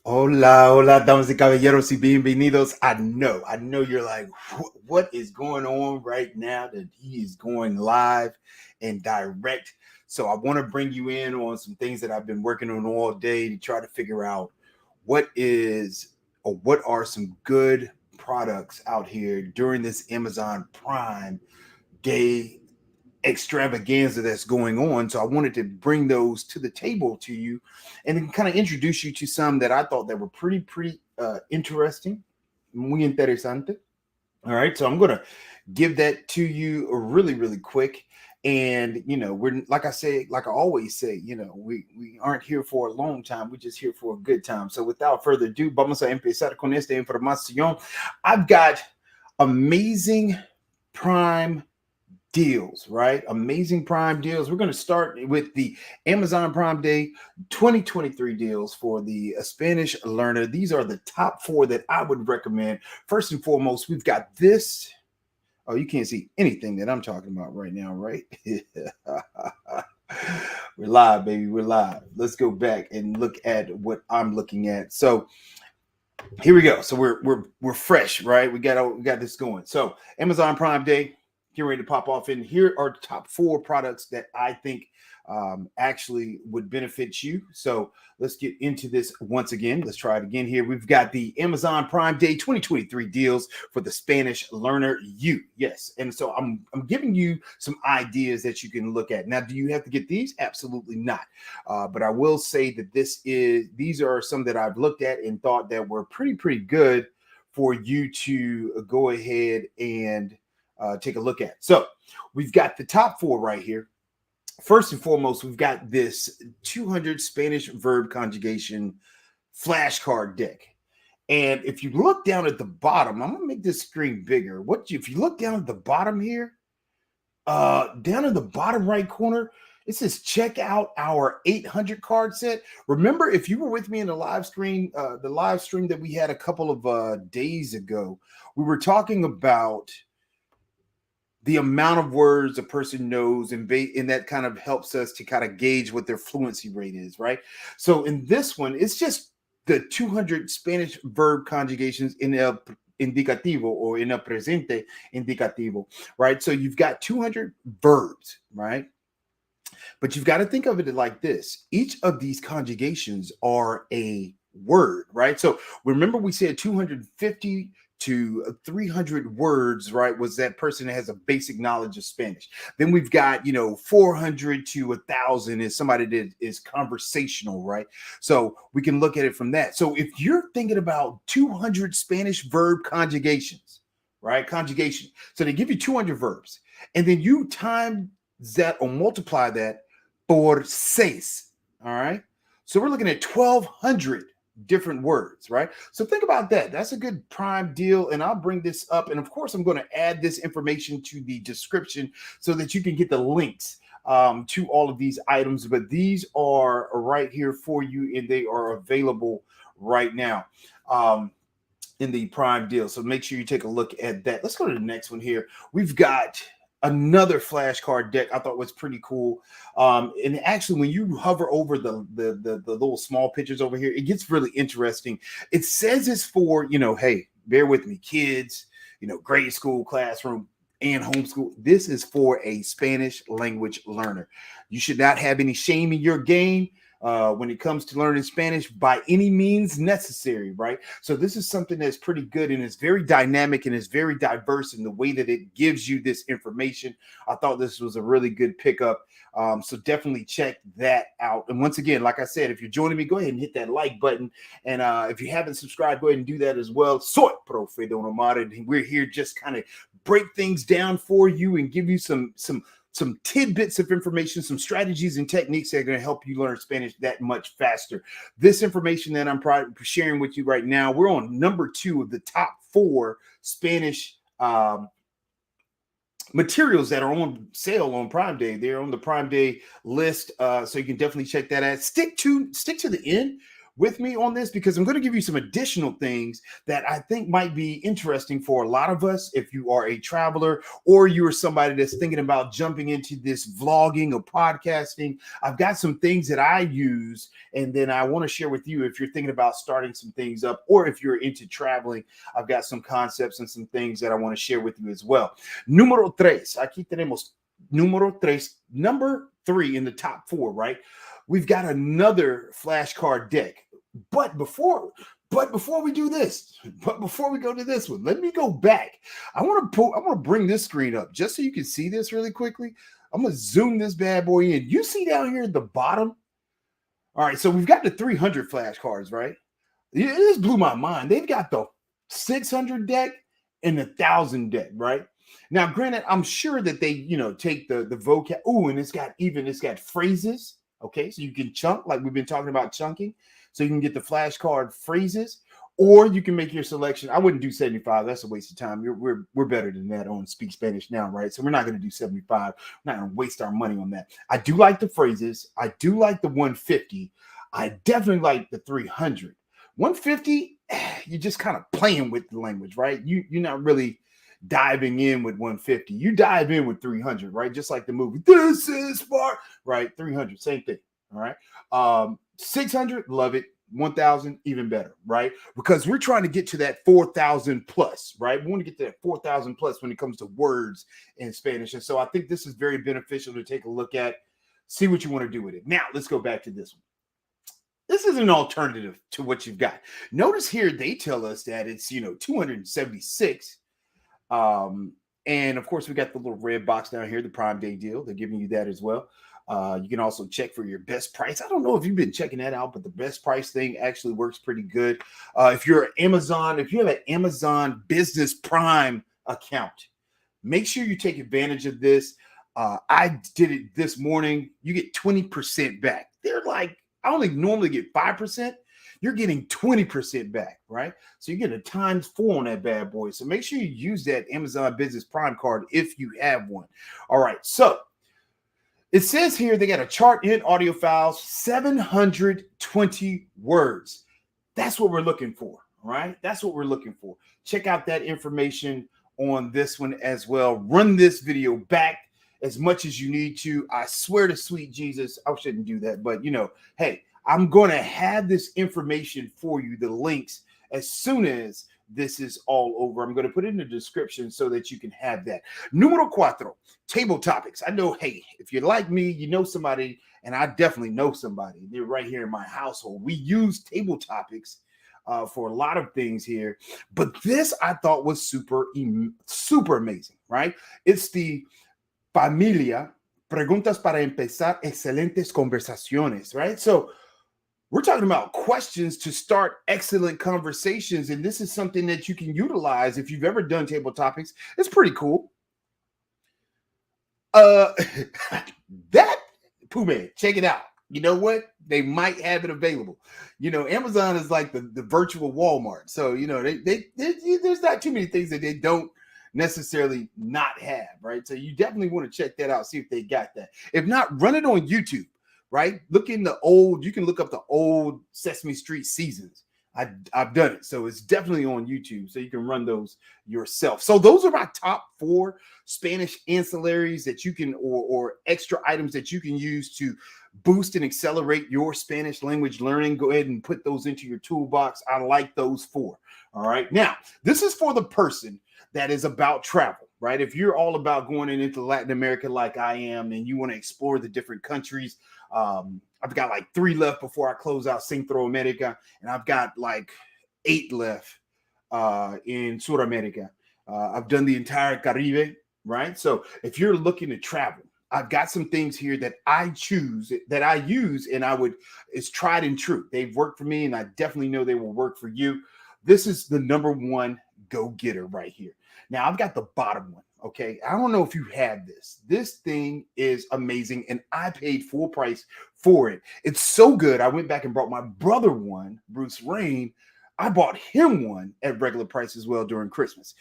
Hola, hola, damas y caballeros, y bienvenidos. I know you're like, what is going on right now that he is going live and direct? So I want to bring you in on some things that I've been working on all day to try to figure out what are some good products out here during this Amazon Prime Day extravaganza that's going on. So I wanted to bring those to the table to you and then kind of introduce you to some that I thought that were pretty interesting, muy interesante. All right, so I'm gonna give that to you really quick. And we're like I say, like I always say, we aren't here for a long time. We're just here for a good time. So without further ado, vamos a empezar con esta información. I've got amazing Prime deals, right? Amazing Prime deals. We're going to start with the Amazon Prime Day 2023 deals for the Spanish learner. These are the top four that I would recommend. First and foremost, we've got this. Oh, you can't see anything that I'm talking about right now, right? We're live, baby. We're live. Let's go back and look at what I'm looking at. So here we go. So we're fresh, right? We got this going. So Amazon Prime Day, getting ready to pop off in. Here are the top four products that I think actually would benefit you. So let's get into this once again. Let's try it again here. We've got the Amazon Prime Day 2023 deals for the Spanish learner you. Yes. And so I'm giving you some ideas that you can look at. Now, do you have to get these? Absolutely not. But I will say that these are some that I've looked at and thought that were pretty good for you to go ahead and take a look at. So we've got the top four right here. First and foremost, we've got this 200 Spanish verb conjugation flashcard deck. And if you look down at the bottom, I'm gonna make this screen bigger. If you look down at the bottom here, down in the bottom right corner, it says check out our 800 card set. Remember, if you were with me in the live stream that we had a couple of days ago, we were talking about the amount of words a person knows, and that kind of helps us to kind of gauge what their fluency rate is, right? So in this one, it's just the 200 Spanish verb conjugations in el indicativo or in el presente indicativo, right? So you've got 200 verbs, right? But you've got to think of it like this. Each of these conjugations are a word, right? So remember we said 250 to 300 words, right? Was that person that has a basic knowledge of Spanish. Then we've got, 400 to 1,000 is somebody that is conversational, right? So we can look at it from that. So if you're thinking about 200 Spanish verb conjugations, right? Conjugation. So they give you 200 verbs, and then you time that or multiply that por seis. All right. So we're looking at 1,200 different words, right? So think about that. That's a good prime deal. And I'll bring this up. And of course, I'm going to add this information to the description so that you can get the links to all of these items. But these are right here for you, and they are available right now. In the prime deal. So make sure you take a look at that. Let's go to the next one here. We've got another flashcard deck I thought was pretty cool. And actually, when you hover over the little small pictures over here, it gets really interesting. It says it's for, hey, bear with me, kids, grade school, classroom, and homeschool. This is for a Spanish language learner. You should not have any shame in your game when it comes to learning Spanish by any means necessary, right? So this is something that's pretty good, and it's very dynamic and it's very diverse in the way that it gives you this information. I thought this was a really good pickup. So definitely check that out. And once again, like I said, if you're joining me, go ahead and hit that like button. And if you haven't subscribed, go ahead and do that as well. Soy Profe Don Omar, and we're here just kind of break things down for you and give you some tidbits of information, some strategies and techniques that are going to help you learn Spanish that much faster. This information that I'm sharing with you right now, we're on number 2 of the top 4 Spanish materials that are on sale on Prime Day. They're on the Prime Day list, so you can definitely check that out. Stick to the end. with me on this because I'm going to give you some additional things that I think might be interesting for a lot of us if you are a traveler or you're somebody that's thinking about jumping into this vlogging or podcasting. I've got some things that I use, and then I want to share with you if you're thinking about starting some things up or if you're into traveling. I've got some concepts and some things that I want to share with you as well. Número tres. Aquí tenemos número tres, number 3 in the top 4, right? We've got another flashcard deck. But before we do this, before we go to this one, let me go back. I want to bring this screen up just so you can see this really quickly. I'm going to zoom this bad boy in. You see down here at the bottom? All right, so we've got the 300 flashcards, right? This blew my mind. They've got the 600 deck and the 1,000 deck, right? Now, granted, I'm sure that they, take the vocab. Oh, and it's got phrases. Okay, so you can chunk like we've been talking about chunking. So you can get the flashcard phrases, or you can make your selection. I wouldn't do 75. That's a waste of time. We're better than that on Speak Spanish Now, right? So we're not going to do 75. We're not going to waste our money on that. I do like the phrases. I do like the 150. I definitely like the 300. 150, you're just kind of playing with the language, right? You're not really diving in with 150. You dive in with 300, right? Just like the movie. This is Spark, right? 300, same thing. All right. 600, love it. 1,000, even better, right? Because we're trying to get to that 4,000 plus, right? We want to get to that 4,000 plus when it comes to words in Spanish. And so I think this is very beneficial to take a look at, see what you want to do with it. Now, let's go back to this one. This is an alternative to what you've got. Notice here, they tell us that it's, 276. And of course, we got the little red box down here, the Prime Day deal. They're giving you that as well. You can also check for your best price. I don't know if you've been checking that out, but the best price thing actually works pretty good. If you have an Amazon Business Prime account, make sure you take advantage of this. I did it this morning. You get 20% back. They're like, I only normally get 5%. You're getting 20% back, right? So you get a ×4 on that bad boy. So make sure you use that Amazon Business Prime card if you have one. All right. So it says here they got a chart in audio files, 720 words. That's what we're looking for, all right? That's what we're looking for. Check out that information on this one as well. Run this video back as much as you need to. I swear to sweet Jesus, I shouldn't do that, but hey, I'm going to have this information for you, the links, as soon as this is all over. I'm going to put it in the description so that you can have that. Número 4, table topics. I know, hey, if you're like me, you know somebody, and I definitely know somebody. They're right here in my household. We use table topics for a lot of things here, but this I thought was super amazing, right? It's the Familia, preguntas para empezar excelentes conversaciones, right? So we're talking about questions to start excellent conversations, and this is something that you can utilize if you've ever done table topics. It's pretty cool. That Pume, check it out. You know what? They might have it available. Amazon is like the virtual Walmart. So, there's not too many things that they don't necessarily not have, right? So you definitely want to check that out, see if they got that. If not, run it on YouTube, right? You can look up the old Sesame Street seasons. I've done it. So it's definitely on YouTube. So you can run those yourself. So those are my top 4 Spanish ancillaries that you can, or extra items that you can use to boost and accelerate your Spanish language learning. Go ahead and put those into your toolbox. I like those 4. All right. Now, this is for the person that is about travel, right? If you're all about going into Latin America like I am, and you want to explore the different countries, I've got like 3 left before I close out Centro America, and I've got like 8 left in Sur America. I've done the entire Caribe, right? So if you're looking to travel, I've got some things here that I use, and it's tried and true. They've worked for me, and I definitely know they will work for you. This is the number 1 go-getter right here. Now, I've got the bottom one, okay? I don't know if you have this. This thing is amazing, and I paid full price for it. It's so good, I went back and brought my brother one, Bruce Rain. I bought him one at regular price as well during Christmas.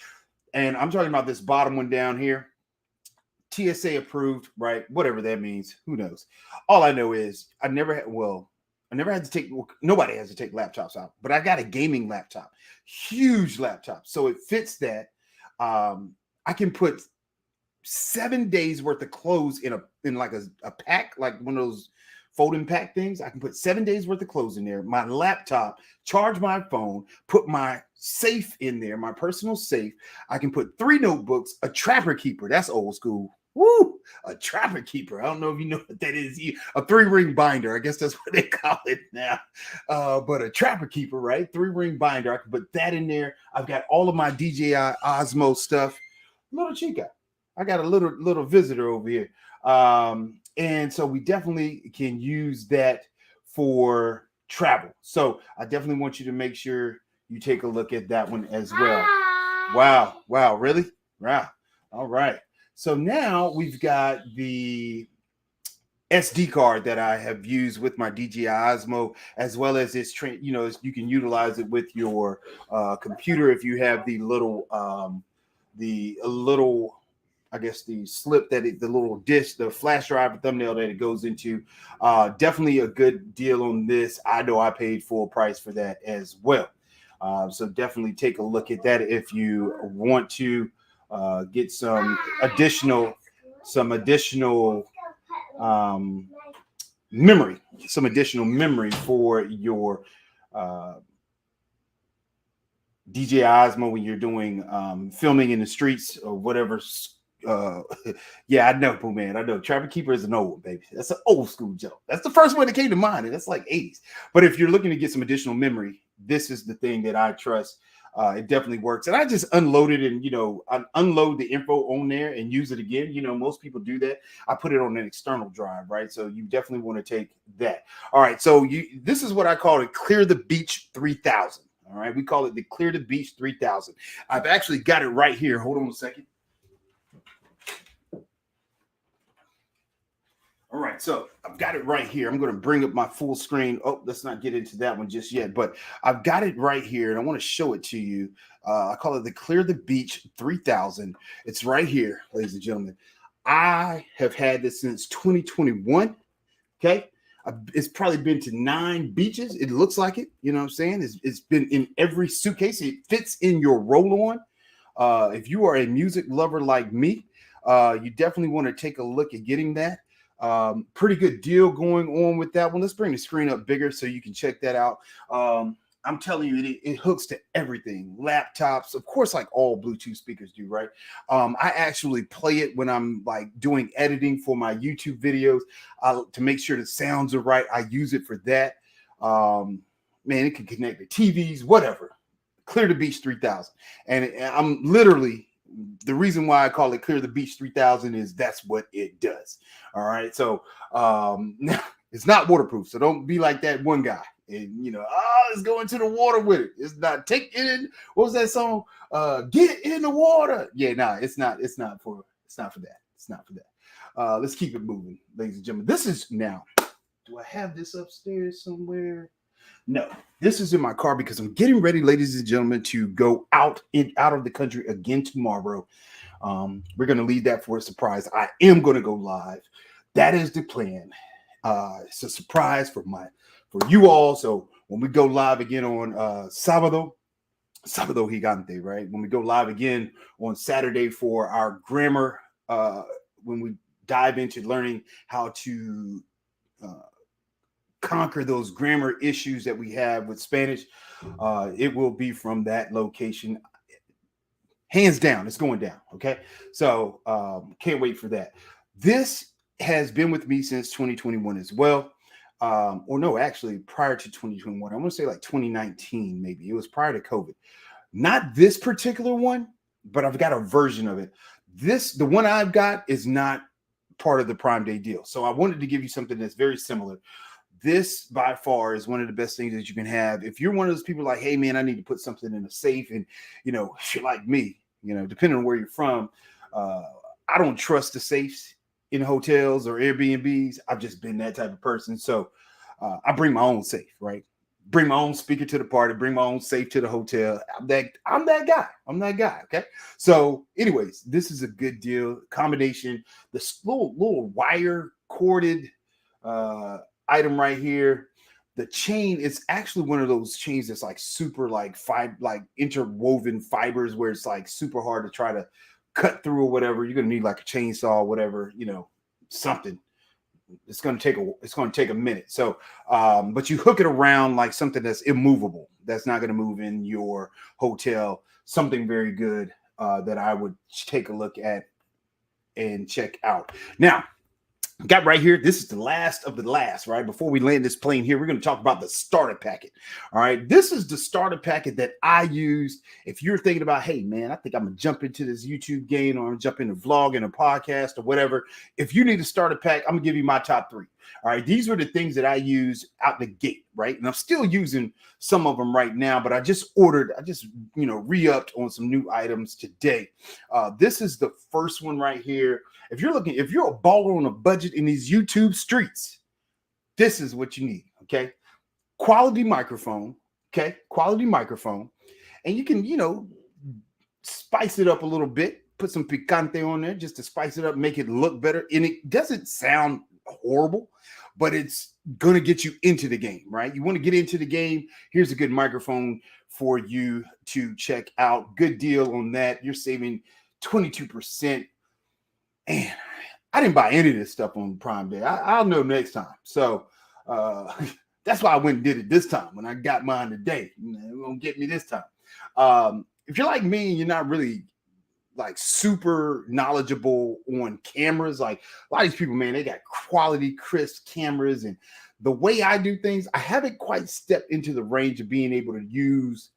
And I'm talking about this bottom one down here. TSA approved, right? Whatever that means. Who knows? All I know is I never had, I never had to take, nobody has to take laptops out, but I got a gaming laptop, huge laptop. So it fits that. I can put 7 days worth of clothes in like a pack, like one of those folding pack things. I can put 7 days worth of clothes in there, my laptop, charge my phone, put my safe in there, my personal safe. I can put 3 notebooks, a trapper keeper. That's old school. Woo! A trapper keeper. I don't know if you know what that is. A 3-ring binder. I guess that's what they call it now. But a trapper keeper, right? 3-ring binder. I can put that in there. I've got all of my DJI Osmo stuff. Little Chica. I got a little visitor over here. And so we definitely can use that for travel. So I definitely want you to make sure you take a look at that one as well. Wow. Really? Wow. All right. So now we've got the SD card that I have used with my DJI Osmo, as well as this, you can utilize it with your computer if you have the little, I guess the slip the little disk, the flash drive or thumbnail that it goes into. Definitely a good deal on this. I know I paid full price for that as well. So definitely take a look at that if you want to get some additional memory for your DJI Osmo when you're doing filming in the streets or whatever. Yeah, I know, Pooh Man. I know. Trapper Keeper is an old one, baby. That's an old school joke. That's the first one that came to mind, and that's like 80s. But if you're looking to get some additional memory, this is the thing that I trust. It definitely works. And I just unloaded and, I unload the info on there and use it again. Most people do that. I put it on an external drive, right? So you definitely want to take that. All right. So this is what I call it, Clear the Beach 3000. All right. We call it the Clear the Beach 3000. I've actually got it right here. Hold on a second. All right, so I've got it right here. I'm going to bring up my full screen. Oh, let's not get into that one just yet, but I've got it right here, and I want to show it to you. I call it the Clear the Beach 3000. It's right here, ladies and gentlemen. I have had this since 2021, okay? It's probably been to 9 beaches. It looks like it, you know what I'm saying? It's been in every suitcase. It fits in your roll-on. If you are a music lover like me, you definitely want to take a look at getting that. Pretty good deal going on with that one. Let's bring the screen up bigger so you can check that out. I'm telling you, it hooks to everything. Laptops, of course, like all Bluetooth speakers do, right? I actually play it when I'm like doing editing for my YouTube videos to make sure the sounds are right. I use it for that. Man, it can connect to TVs, whatever. Clear the Beach 3000. And I'm literally, the reason why I call it Clear the Beach 3000 is that's what it does. All right. So it's not waterproof. So don't be like that one guy. And let's go into the water with it. It's not take it in. What was that song? Get in the water. Yeah, it's not for that. Let's keep it moving, ladies and gentlemen. This is now. Do I have this upstairs somewhere? No, this is in my car because I'm getting ready, ladies and gentlemen, to go out of the country again tomorrow. We're going to leave that for a surprise. I am going to go live. That is the plan. It's a surprise for you all. So when we go live again on Sábado Gigante, right? When we go live again on Saturday for our grammar, when we dive into learning how to conquer those grammar issues that we have with Spanish, it will be from that location. Hands down, it's going down. Okay. So can't wait for that. This has been with me since 2021 as well. Or no, actually prior to 2021. I want to say like 2019, maybe. It was prior to COVID. Not this particular one, but I've got a version of it. The one I've got is not part of the Prime Day deal. So I wanted to give you something that's very similar. This by far is one of the best things that you can have. If you're one of those people like, hey man, I need to put something in a safe, and if you're like me, depending on where you're from, I don't trust the safes in hotels or Airbnbs. I've just been that type of person. So I bring my own safe, right? Bring my own speaker to the party, bring my own safe to the hotel. I'm that guy. Okay. So anyways, this is a good deal. Combination, this little wire corded item right here. the chain is actually one of those chains that's like super like like interwoven fibers where it's like super hard to try to cut through or whatever. You're gonna need like a chainsaw, whatever, something. It's gonna take a minute. So, but you hook it around like something that's immovable, that's not gonna move in your hotel. Something very good that I would take a look at and check out. Now, got right here. This is the last of the last, right? Before we land this plane here, we're going to talk about the starter packet. All right. This is the starter packet that I used. If you're thinking about, hey, man, I think I'm going to jump into this YouTube game, or I'm going to jump into vlog and a podcast or whatever. If you need a starter pack, I'm going to give you my top 3. All right. These were the things that I used out the gate, right? And I'm still using some of them right now, but I just re-upped on some new items today. This is the first one right here. If you're a baller on a budget in these YouTube streets, this is what you need, okay? Quality microphone, okay? Quality microphone. And you can, spice it up a little bit, put some picante on there just to spice it up, make it look better. And it doesn't sound horrible, but it's going to get you into the game, right? You want to get into the game. Here's a good microphone for you to check out. Good deal on that. You're saving 22%. And I didn't buy any of this stuff on Prime Day. I'll know next time. So that's why I went and did it this time when I got mine today. It won't get me this time. If you're like me and you're not really like super knowledgeable on cameras, like a lot of these people, man, they got quality, crisp cameras. And the way I do things, I haven't quite stepped into the range of being able to use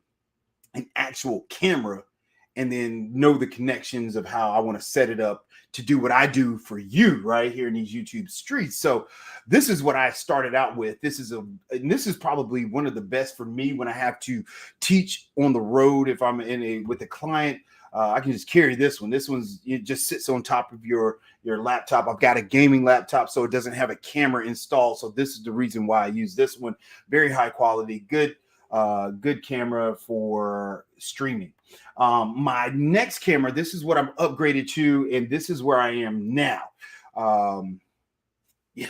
an actual camera and then know the connections of how I want to set it up to do what I do for you right here in these YouTube streets. So this is what I started out with. This is probably one of the best for me when I have to teach on the road. If I'm with a client, I can just carry this one. It just sits on top of your laptop. I've got a gaming laptop, so it doesn't have a camera installed. So this is the reason why I use this one. Very high quality, good camera for streaming. My next camera, this is what I'm upgraded to, and this is where I am now. Yeah.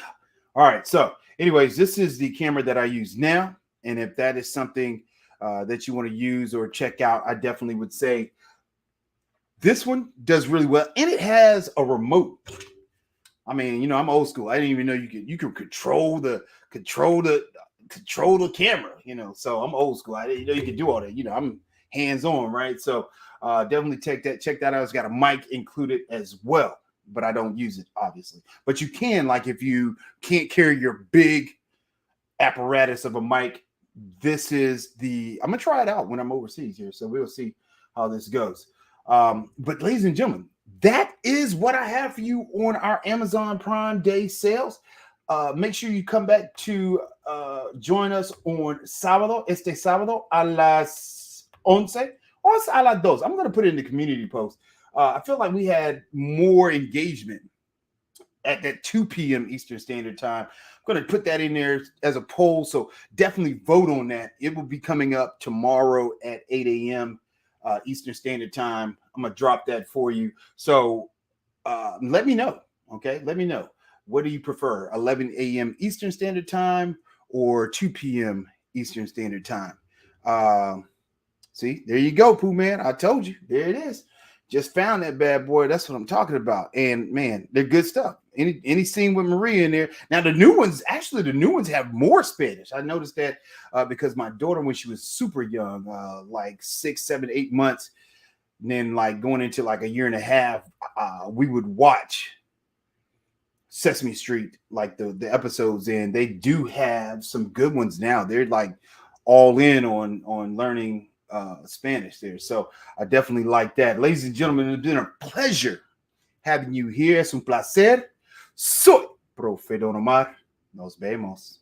All right. So anyways, this is the camera that I use now. And if that is something that you want to use or check out, I definitely would say this one does really well. And it has a remote. I mean, I'm old school. I didn't even know you could control the camera, so I'm old school. I didn't know you could do all that. I'm hands-on, right? So definitely check that out. It's got a mic included as well, but I don't use it, obviously. But you can, like, if you can't carry your big apparatus of a mic, I'm gonna try it out when I'm overseas here. So we'll see how this goes. But ladies and gentlemen, that is what I have for you on our Amazon Prime Day sales. Make sure you come back to join us on este sábado a las 11 or a las 2. I'm going to put it in the community post. I feel like we had more engagement at that 2 p.m. Eastern Standard Time. I'm going to put that in there as a poll, so definitely vote on that. It will be coming up tomorrow at 8 a.m. Eastern Standard Time. I'm going to drop that for you. So let me know, okay? Let me know. What do you prefer, 11 a.m. Eastern Standard Time or 2 p.m. Eastern Standard Time? See, there you go, Pooh Man. I told you. There it is. Just found that bad boy. That's what I'm talking about. And, man, they're good stuff. Any scene with Maria in there. Now, the new ones have more Spanish. I noticed that because my daughter, when she was super young, like 6, 7, 8 months, and then like going into like a year and a half, we would watch Sesame Street, like the episodes, and they do have some good ones now. They're like all in on learning Spanish there. So I definitely like that. Ladies and gentlemen, it's been a pleasure having you here. Es un placer. Soy Profe Don Omar. Nos vemos.